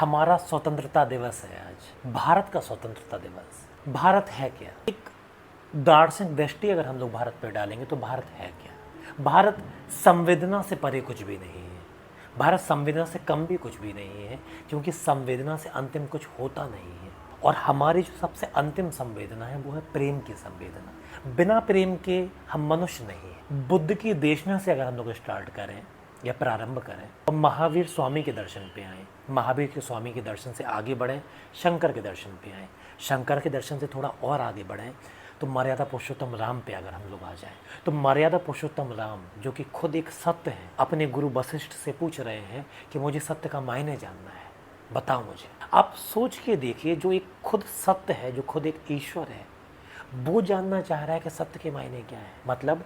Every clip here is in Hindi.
हमारा स्वतंत्रता दिवस है आज, भारत का स्वतंत्रता दिवस। भारत है क्या? एक दार्शनिक दृष्टि अगर हम लोग भारत पर डालेंगे तो भारत है क्या? भारत संवेदना से परे कुछ भी नहीं है। भारत संवेदना से कम भी कुछ भी नहीं है, क्योंकि संवेदना से अंतिम कुछ होता नहीं है। और हमारी जो सबसे अंतिम संवेदना है वो है प्रेम की संवेदना। बिना प्रेम के हम मनुष्य नहीं है। बुद्ध की देशना से अगर हम लोग स्टार्ट करें या प्रारंभ करें तो महावीर स्वामी के दर्शन पे आए, महावीर के स्वामी के दर्शन से आगे बढ़ें, शंकर के दर्शन पे आए, शंकर के दर्शन से थोड़ा और आगे बढ़ें तो मर्यादा पुरुषोत्तम राम पे अगर हम लोग आ जाएं तो मर्यादा पुरुषोत्तम राम जो कि खुद एक सत्य है, अपने गुरु वशिष्ठ से पूछ रहे हैं कि मुझे सत्य का मायने जानना है, बताओ मुझे। आप सोच के देखिए, जो एक खुद सत्य है, जो खुद एक ईश्वर है, वो जानना चाह रहा है कि सत्य के मायने क्या है। मतलब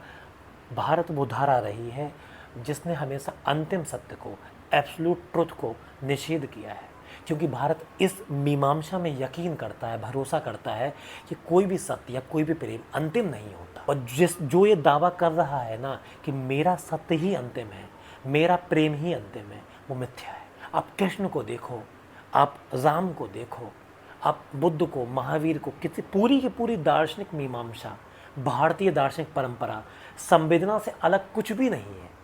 भारत वो धारा रही है जिसने हमेशा अंतिम सत्य को, एब्सोल्यूट ट्रुथ को निषेध किया है, क्योंकि भारत इस मीमांसा में यकीन करता है, भरोसा करता है कि कोई भी सत्य या कोई भी प्रेम अंतिम नहीं होता। और जो ये दावा कर रहा है ना कि मेरा सत्य ही अंतिम है, मेरा प्रेम ही अंतिम है, वो मिथ्या है। आप कृष्ण को देखो, आप राम को देखो, आप बुद्ध को, महावीर को, किसी पूरी की पूरी दार्शनिक मीमांसा, भारतीय दार्शनिक परंपरा संवेदना से अलग कुछ भी नहीं है।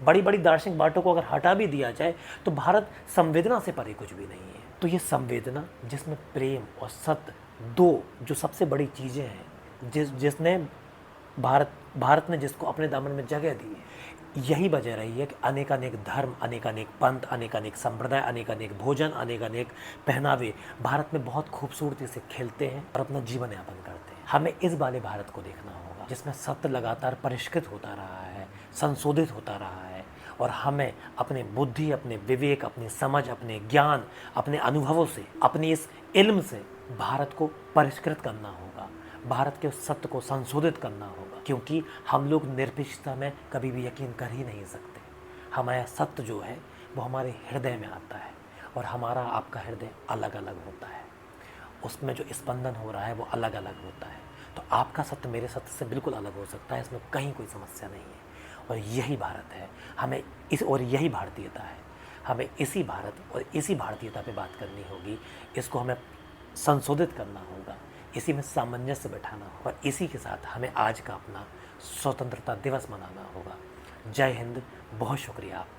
बड़ी बड़ी दार्शनिक बातों को अगर हटा भी दिया जाए तो भारत संवेदना से परे कुछ भी नहीं है। तो ये संवेदना जिसमें प्रेम और सत्य दो जो सबसे बड़ी चीज़ें हैं, जिसने भारत ने जिसको अपने दामन में जगह दी है, यही वजह रही है कि अनेकानेक धर्म, अनेकानेक पंथ, अनेकानेक संप्रदाय, अनेकानेक भोजन, अनेकानेक पहनावे भारत में बहुत खूबसूरती से खेलते हैं और अपना जीवन यापन करते हैं। हमें इस वाले भारत को देखना होगा जिसमें सत्य लगातार परिष्कृत होता रहा है, संशोधित होता रहा है, और हमें अपने बुद्धि, अपने विवेक, अपनी समझ, अपने ज्ञान, अपने अनुभवों से, अपनी इस इल्म से भारत को परिष्कृत करना होगा, भारत के उस सत्य को संशोधित करना होगा, क्योंकि हम लोग निरपेक्षता में कभी भी यकीन कर ही नहीं सकते। हमारा सत्य जो है वो हमारे हृदय में आता है, और हमारा आपका हृदय अलग अलग होता है, उसमें जो स्पंदन हो रहा है वो अलग अलग होता है। तो आपका सत्य मेरे सत्य से बिल्कुल अलग हो सकता है, इसमें कहीं कोई समस्या नहीं है। और यही भारत है, हमें और यही भारतीयता है। हमें इसी भारत और इसी भारतीयता पे बात करनी होगी, इसको हमें संशोधित करना होगा, इसी में सामंजस्य बैठाना होगा, और इसी के साथ हमें आज का अपना स्वतंत्रता दिवस मनाना होगा। जय हिंद, बहुत शुक्रिया आप